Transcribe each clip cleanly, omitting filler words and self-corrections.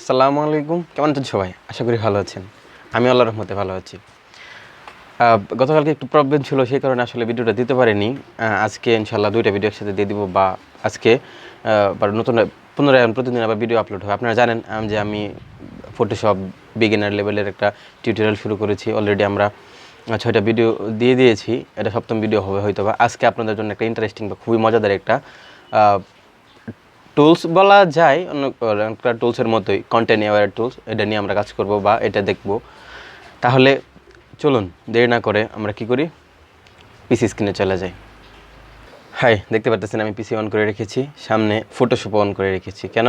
আসসালামু আলাইকুম, কেমন আছেন সবাই? আশা করি ভালো আছেন। আমি আল্লাহর রহমতে ভালো আছি। গতকালকে একটু প্রবলেম ছিল, সেই কারণে আসলে ভিডিওটা দিতে পারিনি। আজকে ইনশাল্লাহ 2টা ভিডিও একসাথে দিয়ে দিব, বা আজকে আবার নতুন পুনরায় প্রতিদিন আবার ভিডিও আপলোড হবে। আপনারা জানেন যে আমি ফটোশপ বিগিনার লেভেলের একটা টিউটোরিয়াল শুরু করেছি। অলরেডি আমরা 6টা ভিডিও দিয়ে দিয়েছি। এটা 7ম ভিডিও হবে হয়তো বা। আজকে আপনাদের জন্য একটা ইন্টারেস্টিং বা খুবই মজাদার একটা টুলস বলা যায়, অন্য একটা টুলসের মতোই, কন্টেন্ট অ্যাওয়্যার টুলস। এটা নিয়ে আমরা কাজ করব বা এটা দেখব। তাহলে চলুন দেরি না করে আমরা কি করি, পিসি স্ক্রিনে চলে যাই। হাই, দেখতে পাচ্ছেন আমি পিসি অন করে রেখেছি, সামনে ফটোশপ অন করে রেখেছি। কেন?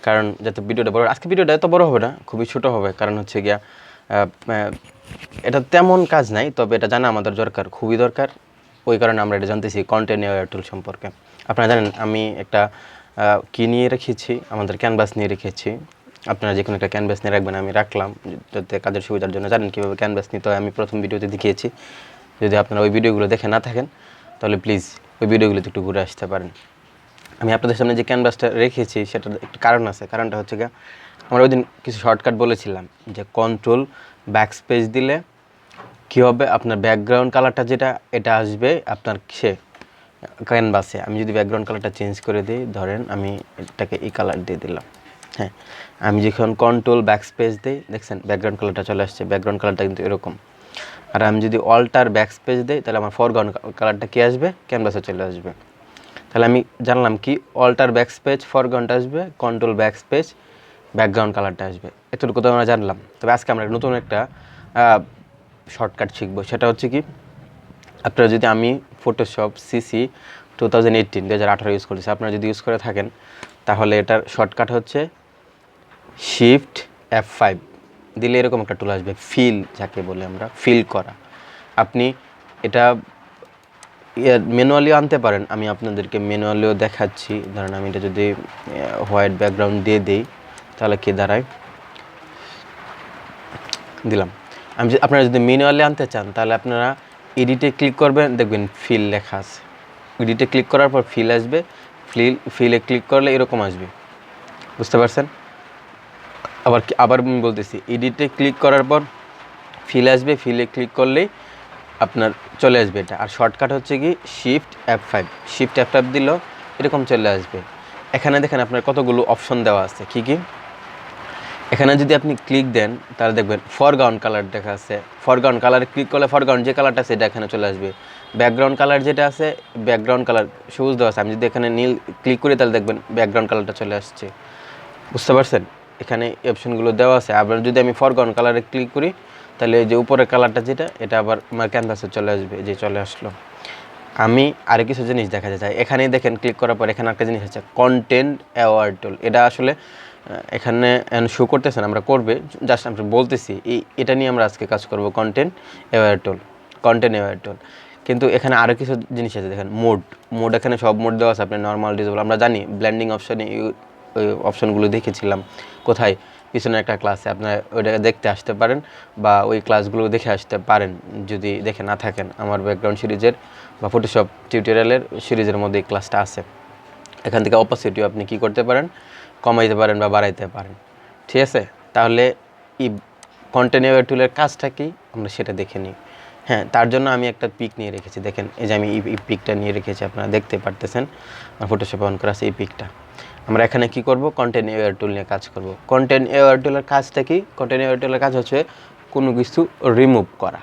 কারণ যাতে ভিডিওটা বড়, আজকে ভিডিওটা এত বড় হবে না, খুবই ছোট হবে। কারণ হচ্ছে গিয়া এটা তেমন কাজ নাই, তবে এটা জানা আমাদের দরকার, খুবই দরকার। ওই কারণে আমরা এটা জানতেছি কন্টেন্ট অ্যাওয়্যার টুল সম্পর্কে। আপনারা জানেন আমি একটা কি নিয়ে রেখেছি, আমাদের ক্যানভাস নিয়ে রেখেছি। আপনারা যে কোনো একটা ক্যানভাস নিয়ে রাখবেন, আমি রাখলাম যাতে কাজের সুবিধার জন্য। জানেন কীভাবে ক্যানভাস নিতে হয়, আমি প্রথম ভিডিওতে দেখিয়েছি। যদি আপনারা ওই ভিডিওগুলো দেখে না থাকেন তাহলে প্লিজ ওই ভিডিওগুলোতে একটু ঘুরে আসতে পারেন। আমি আপনাদের সামনে যে ক্যানভাসটা রেখেছি সেটার একটু কারণ আছে। কারণটা হচ্ছে গিয়ে, আমরা ওই দিন কিছু শর্টকাট বলেছিলাম যে কন্ট্রোল ব্যাকস্পেস দিলে কী হবে, আপনার ব্যাকগ্রাউন্ড কালারটা যেটা এটা আসবে আপনার ক্যানভাসে। আমি যদি ব্যাকগ্রাউন্ড কালারটা চেঞ্জ করে দিই, ধরেন আমি এটাকে এই কালার দিয়ে দিলাম। হ্যাঁ, আমি যখন কন্ট্রোল ব্যাকস্পেস দিই, দেখছেন ব্যাকগ্রাউন্ড কালারটা চলে আসছে। ব্যাকগ্রাউন্ড কালারটা কিন্তু এরকম। আর আমি যদি অল্টার ব্যাকস্পেস দিই, তাহলে আমার ফরগ্রাউন্ড কালারটা কী আসবে, ক্যানভাসে চলে আসবে। তাহলে আমি জানলাম কি, অল্টার ব্যাকস্পেস ফরগ্রাউন্ড আসবে, কন্ট্রোল ব্যাকস্পেস ব্যাকগ্রাউন্ড কালারটা আসবে। এতটুকু তো আমরা জানলাম। তবে আজকে আমরা নতুন একটা শর্টকাট শিখবো। সেটা হচ্ছে কি, আপনারা যদি, আমি ফটোশপ সিসি 2018 ইউজ করেছি, আপনারা যদি ইউজ করে থাকেন তাহলে এটার শর্টকাট হচ্ছে শিফট F5 দিলে এরকম একটা টুল আসবে, ফিল, যাকে বলে আমরা ফিল করা। আপনি এটা ম্যানুয়ালিও আনতে পারেন, আমি আপনাদেরকে ম্যানুয়ালিও দেখাচ্ছি। ধরেন আমি এটা যদি হোয়াইট ব্যাকগ্রাউন্ড দিয়ে দিই, তাহলে কি দাঁড়ায়, দিলাম। আপনারা যদি ম্যানুয়ালি আনতে চান তাহলে আপনারা এডিটে ক্লিক করবেন, দেখবেন ফিল লেখা আছে। এডিটে ক্লিক করার পর ফিল আসবে, ফিলে ক্লিক করলে এরকম আসবে, বুঝতে পারছেন? আবার আমি বলতেছি, এডিটে ক্লিক করার পর ফিল আসবে, ফিলে ক্লিক করলেই আপনার চলে আসবে এটা। আর শর্টকাট হচ্ছে কি শিফট F5 দিলেও এরকম চলে আসবে। এখানে দেখেন আপনার কতগুলো অপশন দেওয়া আছে। কি কি? এখানে যদি আপনি ক্লিক দেন তাহলে দেখবেন ফরগ্রাউন্ড কালার দেখা আছে। ফরগ্রাউন্ড কালারে ক্লিক করলে ফরগ্রাউন্ড যে কালারটা আছে এটা এখানে চলে আসবে। ব্যাকগ্রাউন্ড কালার যেটা আছে, ব্যাকগ্রাউন্ড কালার সবুজ দেওয়া আছে। আমি যদি এখানে নীল ক্লিক করি তাহলে দেখবেন ব্যাকগ্রাউন্ড কালারটা চলে আসছে, বুঝতে পারছেন? এখানে অপশনগুলো দেওয়া আছে। আবার যদি আমি ফরগ্রাউন্ড কালারে ক্লিক করি তাহলে এই যে উপরের কালারটা যেটা, এটা আবার আমার ক্যানভাসে চলে আসবে, যে চলে আসলো। আমি আরও কিছু জিনিস দেখা যায়, এখানেই দেখেন ক্লিক করার পর এখানে একটা জিনিস আছে, কন্টেন্ট অ্যাওয়ার টুল। এটা আসলে এখানে শো করতেছেন, আমরা করবে জাস্ট আমরা বলতেছি, এটা নিয়ে আমরা আজকে কাজ করব, কন্টেন্ট অ্যাওয়ার টুল। কিন্তু এখানে আরও কিছু জিনিস আছে, দেখেন মোড এখানে সব মোড দেওয়া আছে। আপনি নর্মাল, ডিসেবল, আমরা জানি ব্লেন্ডিং অপশানে ওই অপশানগুলো দেখেছিলাম কোথায়, পিছনে একটা ক্লাসে। আপনারা ওইটা দেখতে আসতে পারেন বা ওই ক্লাসগুলো দেখে আসতে পারেন যদি দেখে না থাকেন। আমার ব্যাকগ্রাউন্ড সিরিজের বা ফটোশপ টিউটোরিয়ালের সিরিজের মধ্যে এই ক্লাসটা আছে। এখান থেকে অপোসিটিও আপনি কি করতে পারেন, কমাইতে পারেন বা বাড়াইতে পারেন, ঠিক আছে? তাহলে এই কন্টেন্ট অ্যাওয়্যার টুলের কাজটা কি আমরা সেটা দেখে নিই। হ্যাঁ, তার জন্য আমি একটা পিক নিয়ে রেখেছি। দেখেন এই যে আমি এই পিকটা নিয়ে রেখেছি, আপনারা দেখতে পারতেছেন আমার ফটোশপে অন করা আছে এই পিকটা। আমরা এখানে কি করব, কন্টেন্ট অ্যাওয়্যার টুল নিয়ে কাজ করব। কন্টেন্ট অ্যাওয়্যার টুলের কাজটা কি? কন্টেন্ট অ্যাওয়্যার টুলের কাজ হচ্ছে কোনো কিছু রিমুভ করা।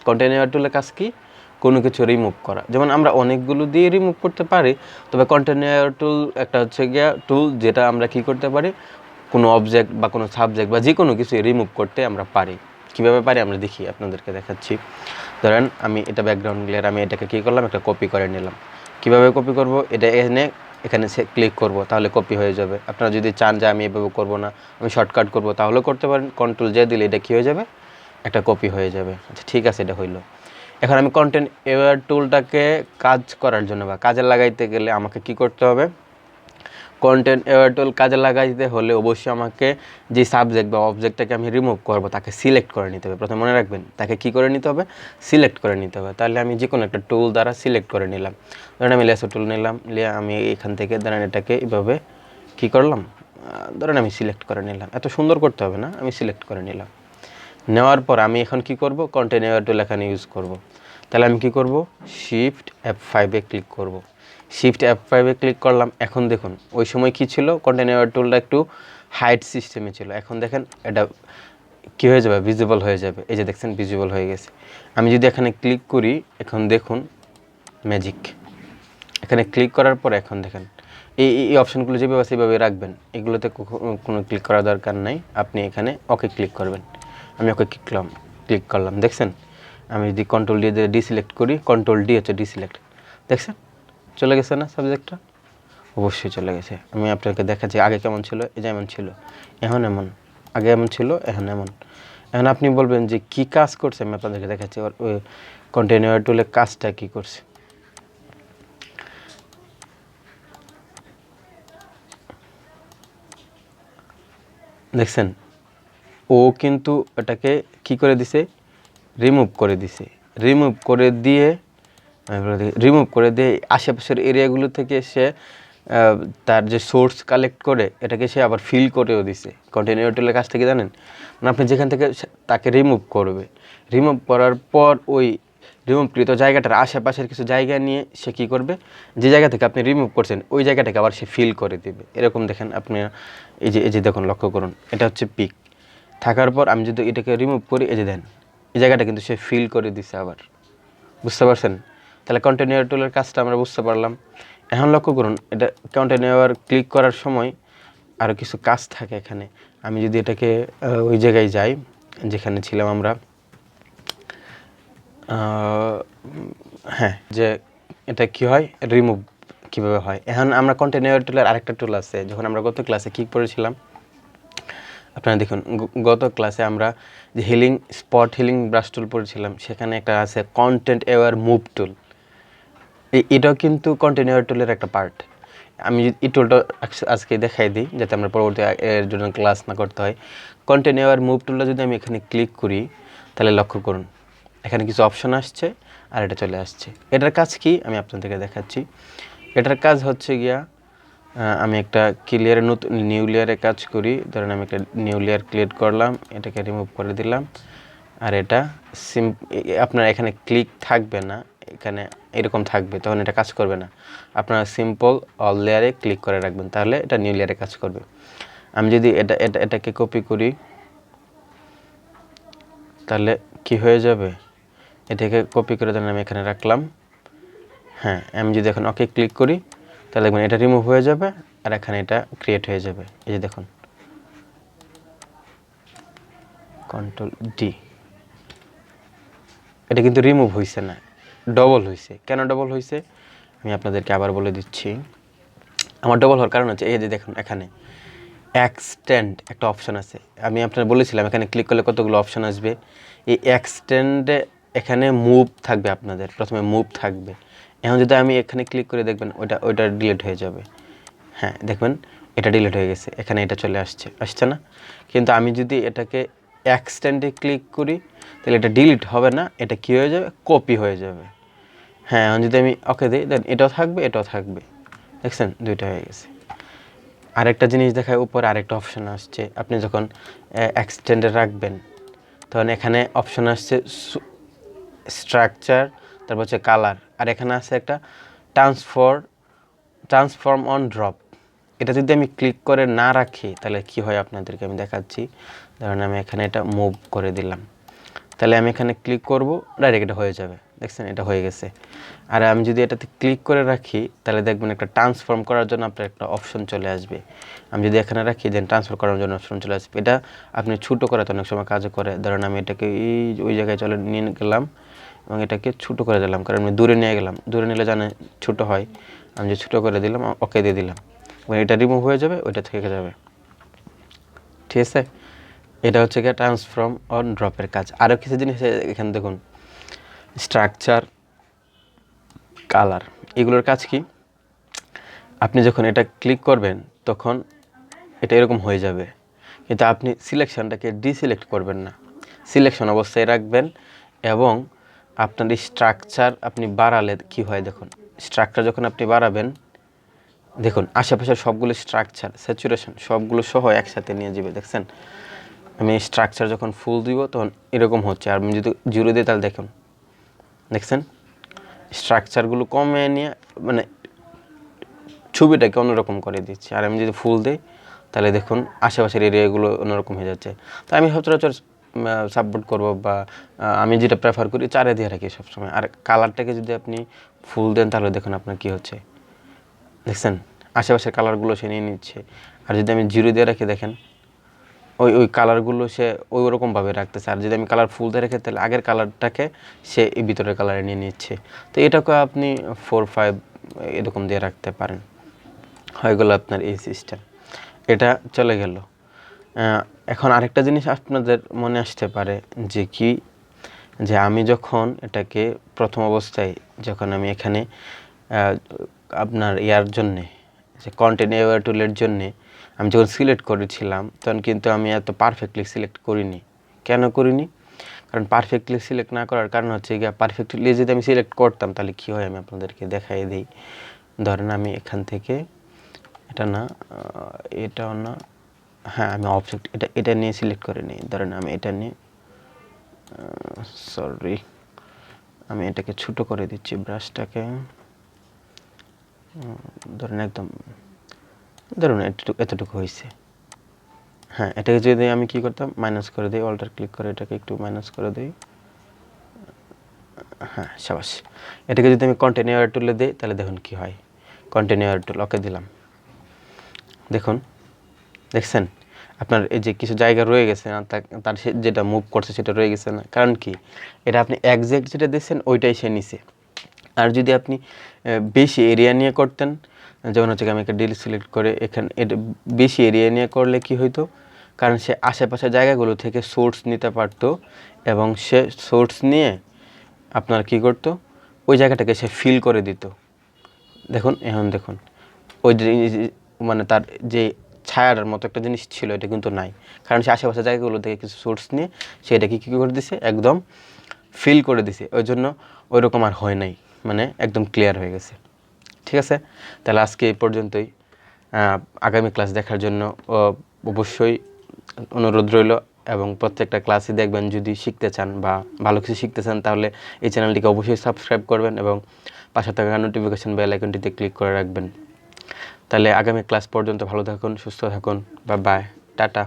কন্টেন্ট অ্যাওয়্যার টুলের কাজ কি? কোনো কিছু রিমুভ করা। যেমন আমরা অনেকগুলো দিয়ে রিমুভ করতে পারি, তবে কন্টেন্ট অ্যাওয়্যার টুল একটা হচ্ছে গিয়া টুল, যেটা আমরা কি করতে পারি, কোনো অবজেক্ট বা কোনো সাবজেক্ট বা যে কোনো কিছু রিমুভ করতে আমরা পারি। কীভাবে পারি আমরা দেখি, আপনাদেরকে দেখাচ্ছি। ধরেন আমি এটা ব্যাকগ্রাউন্ড লেয়ার, আমি এটাকে কী করলাম, একটা কপি করে নিলাম। কীভাবে কপি করব, এটা এখানে ক্লিক করব, তাহলে কপি হয়ে যাবে। আপনারা যদি চান যে আমি এভাবে করব না, আমি শর্টকাট করব, তাহলেও করতে পারেন। কন্ট্রোল জে দিলে এটা কী হয়ে যাবে, একটা কপি হয়ে যাবে। আচ্ছা ঠিক আছে, এটা হইলো। এখন আমি কন্টেন্ট অ্যাওয়্যার টুলটাকে কাজ করার জন্য বা কাজে লাগাইতে গেলে আমাকে কি করতে হবে, কন্টেন্ট অ্যাওয়্যার টুল কাজে লাগাইতে হলে অবশ্যই আমাকে যে সাবজেক্ট বা অবজেক্টটাকে আমি রিমুভ করব তাকে সিলেক্ট করে নিতে হবে। প্রথমে মনে রাখবেন, তাকে কি করে নিতে হবে, সিলেক্ট করে নিতে হবে। তাহলে আমি যে কোনো একটা টুল দ্বারা সিলেক্ট করে নিলাম। ধরেন আমি লেসো টুল নিলাম, নিয়ে আমি এখান থেকে ধরেন এটাকে এভাবে কী করলাম, ধরেন আমি সিলেক্ট করে নিলাম, এত সুন্দর করতে হবে না, আমি সিলেক্ট করে নিলাম। নেওয়ার পর আমি এখন কি করব, কন্টিনিউ টুল এখানে ইউজ করব। তাহলে আমি কি করব, শিফট F5 ক্লিক করব। শিফট F5 ক্লিক করলাম। এখন দেখুন ওই সময় কি ছিল, কন্টিনিউ টুলটা একটু হাইট সিস্টেমে ছিল, এখন দেখেন এটা কি হয়ে যাবে, ভিজিবল হয়ে যাবে। এই যে দেখছেন ভিজিবল হয়ে গেছে। আমি যদি এখানে ক্লিক করি, এখন দেখুন ম্যাজিক, এখানে ক্লিক করার পর এখন দেখেন এই অপশনগুলো যেভাবে আছে এইভাবে রাখবেন, এগুলোতে কোনো ক্লিক করার দরকার নাই। আপনি এখানে ওকে ক্লিক করবেন। আমি ওকে ক্লিক করলাম, দেখছেন। আমি যদি কন্ট্রোল দিয়ে ডিসিলেক্ট করি, কন্ট্রোল ডি হচ্ছে ডিসিলেক্ট, দেখছেন চলে গেছে না সাবজেক্টটা? অবশ্যই চলে গেছে। আমি আপনাকে দেখাচ্ছি আগে কেমন ছিল, এই যে এমন ছিল, এখন এমন, আগে এমন ছিল, এখন এমন। এখন আপনি বলবেন যে কি কাজ করছে, আমি আপনাদেরকে দেখাচ্ছি ওই কন্টিনিউ টুলে কাজটা কি করছে। দেখছেন ও কিন্তু এটাকে কি করে দিছে, রিমুভ করে দিছে। রিমুভ করে দিয়ে আশেপাশের এরিয়াগুলো থেকে সে তার যে সোর্স কালেক্ট করে এটাকে সে আবার ফিল করেও দিছে। কন্টিনিউ টুলের কাজটা কি জানেন, মানে আপনি যেখান থেকে তাকে রিমুভ করবে, রিমুভ করার পর ওই রিমুভকৃত জায়গাটার আশেপাশের কিছু জায়গা নিয়ে সে কী করবে, যে জায়গা থেকে আপনি রিমুভ করছেন ওই জায়গাটাকে আবার সে ফিল করে দেবে। এরকম দেখেন আপনি, এই যে দেখুন, লক্ষ্য করুন, এটা হচ্ছে পিক থাকার পর আমি যদি এটাকে রিমুভ করি, এই যে দেন এই জায়গাটা কিন্তু সে ফিল করে দিছে আবার, বুঝতে পারছেন? তাহলে কন্টিনিউ টুলের কাজটা আমরা বুঝতে পারলাম। এখন লক্ষ্য করুন, এটা কন্টিনিউ ক্লিক করার সময় আরও কিছু কাজ থাকে এখানে। আমি যদি এটাকে ওই জায়গায় যাই যেখানে ছিলাম আমরা, হ্যাঁ, যে এটা কি হয়, রিমুভ কিভাবে হয়। এখন আমরা কন্টিনিউ টুলের আরেকটা টুল আছে, যখন আমরা গত ক্লাসে কি পড়েছিলাম আপনারা দেখুন, গত ক্লাসে আমরা যে স্পট হিলিং ব্রাশ টুল পড়েছিলাম, সেখানে একটা আছে কন্টেন্ট এওয়ার মুভ টুল। এটাও কিন্তু কন্টিনিউ টুলের একটা পার্ট। আমি এই টুলটা আজকে দেখাই দিই যাতে আমরা পরবর্তী এর জন্য ক্লাস না করতে হয়। কন্টিনিউ এওয়ার মুভ টুলটা যদি আমি এখানে ক্লিক করি, তাহলে লক্ষ্য করুন এখানে কিছু অপশন আসছে আর এটা চলে আসছে। এটার কাজ কি আমি আপনাদেরকে দেখাচ্ছি। এটার কাজ হচ্ছে গিয়া, আমি একটা নতুন নিউ লেয়ারে কাজ করি। ধরেন আমি একটা নিউ লেয়ার ক্রিয়েট করলাম, এটাকে রিমুভ করে দিলাম। আর এটা আপনার এখানে ক্লিক থাকবে না, এখানে এরকম থাকবে, তখন এটা কাজ করবে না। আপনারা সিম্পল অল লেয়ারে ক্লিক করে রাখবেন, তাহলে এটা নিউ লেয়ারে কাজ করবে। আমি যদি এটাকে কপি করি, তাহলে কি হয়ে যাবে, এটাকে কপি করে ধরেন আমি এখানে রাখলাম। হ্যাঁ, আমি যদি এখন ওকে ক্লিক করি, তাহলে দেখবেন এটা রিমুভ হয়ে যাবে আর এখানে এটা ক্রিয়েট হয়ে যাবে। এই যে দেখুন, কন্ট্রোল ডি, এটা কিন্তু রিমুভ হয়েছে না, ডবল হয়েছে। কেন ডবল হয়েছে আমি আপনাদেরকে আবার বলে দিচ্ছি। আমার ডবল হওয়ার কারণ হচ্ছে, এই যে দেখুন এখানে এক্সটেন্ড একটা অপশান আছে। আমি আপনার বলেছিলাম এখানে ক্লিক করলে কতগুলো অপশান আসবে। এই এক্সটেন্ডে এখানে মুভ থাকবে, আপনাদের প্রথমে মুভ থাকবে। এখন যদি আমি এখানে ক্লিক করে দেখবেন ওইটা ডিলিট হয়ে যাবে। হ্যাঁ দেখবেন এটা ডিলিট হয়ে গেছে, এখানে এটা চলে আসছে না। কিন্তু আমি যদি এটাকে এক্সটেন্ডে ক্লিক করি, তাহলে এটা ডিলিট হবে না, এটা কী হয়ে যাবে, কপি হয়ে যাবে। হ্যাঁ, এখন যদি আমি ওকে দিই, দেন এটাও থাকবে, এটাও থাকবে, দেখছেন দুইটা হয়ে গেছে। আরেকটা জিনিস দেখায়, উপরে আরেকটা অপশান আসছে। আপনি যখন এক্সটেন্ডে রাখবেন, তখন এখানে অপশান আসছে স্ট্রাকচার, তারপর হচ্ছে কালার, আর এখানে আছে একটা ট্রান্সফর্ম অন ড্রপ। এটা যদি আমি ক্লিক করে না রাখি, তাহলে কি হয় আপনাদেরকে আমি দেখাচ্ছি। ধরেন আমি এখানে এটা মুভ করে দিলাম, তাহলে আমি এখানে ক্লিক করব, ডাইরেক্ট এটা হয়ে যাবে, দেখছেন এটা হয়ে গেছে। আর আমি যদি এটাতে ক্লিক করে রাখি, তাহলে দেখবেন একটা ট্রান্সফর্ম করার জন্য আপনার একটা অপশন চলে আসবে। আমি যদি এখানে রাখি, দেন ট্রান্সফার করার জন্য অপশন চলে আসবে। এটা আপনি ছোটো করাতে অনেক সময় কাজ করে। ধরেন আমি এটাকে ওই জায়গায় নিয়ে গেলাম এবং এটাকে ছোটো করে দিলাম, কারণ আমি দূরে নিয়ে গেলাম, দূরে নিলে জানে ছোটো হয়। আমি যে ছোটো করে দিলাম, ওকে দিয়ে দিলাম, এটা রিমুভ হয়ে যাবে, ওইটা থেকে যাবে, ঠিক আছে। এটা হচ্ছে গিয়ে ট্রান্সফর্ম অন ড্রপের কাজ। আরও কিছু জিনিস এখানে দেখুন, স্ট্রাকচার, কালার, এগুলোর কাজ কি, আপনি যখন এটা ক্লিক করবেন তখন এটা এরকম হয়ে যাবে, কিন্তু আপনি সিলেকশনটাকে ডিসিলেক্ট করবেন না, সিলেকশন অবস্থায় রাখবেন। এবং আপনার এই স্ট্রাকচার আপনি বাড়ালে কি হয় দেখুন, স্ট্রাকচার যখন আপনি বাড়াবেন, দেখুন আশেপাশের সবগুলো স্ট্রাকচার স্যাচুরেশন সবগুলো সহ একসাথে নিয়ে যাবে। দেখছেন আমি স্ট্রাকচার যখন ফুল দিব তখন এরকম হচ্ছে, আর আমি যদি জিরো দিই তাহলে দেখুন, দেখছেন স্ট্রাকচারগুলো কমে নিয়ে মানে ছবিটাকে অন্যরকম করে দিচ্ছে। আর আমি যদি ফুল দিই তাহলে দেখুন আশেপাশের এরিয়াগুলো অন্যরকম হয়ে যাচ্ছে। তো আমি সচরাচর সাপোর্ট করবো বা আমি যেটা প্রেফার করি 4 দিয়ে রাখি সবসময়। আর কালারটাকে যদি আপনি ফুল দেন তাহলে দেখুন আপনার কী হচ্ছে, দেখছেন আশেপাশের কালারগুলো সে নিয়ে নিচ্ছে। আর যদি আমি 0 দিয়ে রাখি দেখেন ওই কালারগুলো সে ওই রকমভাবে রাখতেছে। আর যদি আমি কালার ফুল দিয়ে রেখে তাহলে আগের কালারটাকে সে এই ভিতরের কালারে নিয়ে নিচ্ছে। তো এটাকে আপনি 4-5 এরকম দিয়ে রাখতে পারেন। হয়ে গেল আপনার এই সিস্টেম, এটা চলে গেল। এখন আরেকটা জিনিস আপনাদের মনে আসতে পারে যে কি, যে আমি যখন এটাকে প্রথম অবস্থায় যখন আমি এখানে আপনার ইয়ার জন্যে যে কন্টেন্ট এওয়ার টুলের জন্যে আমি যখন সিলেক্ট করেছিলাম তখন কিন্তু আমি এত পারফেক্টলি সিলেক্ট করিনি। কেন করিনি? কারণ পারফেক্টলি সিলেক্ট না করার কারণ হচ্ছে গিয়ে পারফেক্টলি যদি আমি সিলেক্ট করতাম তাহলে কী হয় আমি আপনাদেরকে দেখাই দিই। ধরেন আমি এখান থেকে এটা না এটাও না, হ্যাঁ আমি অবজেক্ট এটা নিয়ে সিলেক্ট করে নিই। ধরেন আমি এটা নিয়ে সরি আমি এটাকে ছোটো করে দিচ্ছি ব্রাশটাকে, ধরেন একদম ধরুন এতটুকু হয়েছে। হ্যাঁ এটাকে যদি আমি কি করতাম মাইনাস করে দিই, অল্টার ক্লিক করে এটাকে একটু মাইনাস করে দিই, হ্যাঁ সাবাস। এটাকে যদি আমি কন্টিনিউয়ার টুলে দিই তাহলে দেখুন কি হয়, কন্টিনিউয়ার টুল ওকে দিলাম, দেখুন দেখছেন আপনার এই যে কিছু জায়গা রয়ে গেছে না, তার যেটা মুভ করছে সেটা রয়ে গেছে না, কারণ কি এটা আপনি একজ্যাক্ট যেটা দিচ্ছেন ওইটাই সে নিছে। আর যদি আপনি বেশি এরিয়া নিয়ে করতেন, যেমন হচ্ছে আমি একটা ডিল সিলেক্ট করে এখানে এটা বেশি এরিয়া নিয়ে করলে কি হইতো, কারণ সে আশেপাশের জায়গাগুলো থেকে সোর্স নিতে পারতো এবং সে সোর্স নিয়ে আপনার কি করতো ওই জায়গাটাকে সে ফিল করে দিত। দেখুন এখন দেখুন ওই মানে তার যে ছায়ার মতো একটা জিনিস ছিল এটা কিন্তু নাই, কারণ সে আশেপাশের জায়গাগুলো থেকে কিছু সোর্স নিয়ে সে এটাকে কী করে দিছে একদম ফিল করে দিছে, ওই জন্য ওই রকম আর হয় নাই, মানে একদম ক্লিয়ার হয়ে গেছে। ঠিক আছে, তাহলে আজকে এই পর্যন্তই। আগামী ক্লাস দেখার জন্য অবশ্যই অনুরোধ রইল এবং প্রত্যেকটা ক্লাসই দেখবেন। যদি শিখতে চান বা ভালো কিছু শিখতে চান তাহলে এই চ্যানেলটিকে অবশ্যই সাবস্ক্রাইব করবেন এবং পাশে থাকা নোটিফিকেশন বেল আইকনটিতে ক্লিক করে রাখবেন। তাহলে আগামী ক্লাস পর্যন্ত ভালো থাকুন, সুস্থ থাকুন, বাই বাই, টাটা।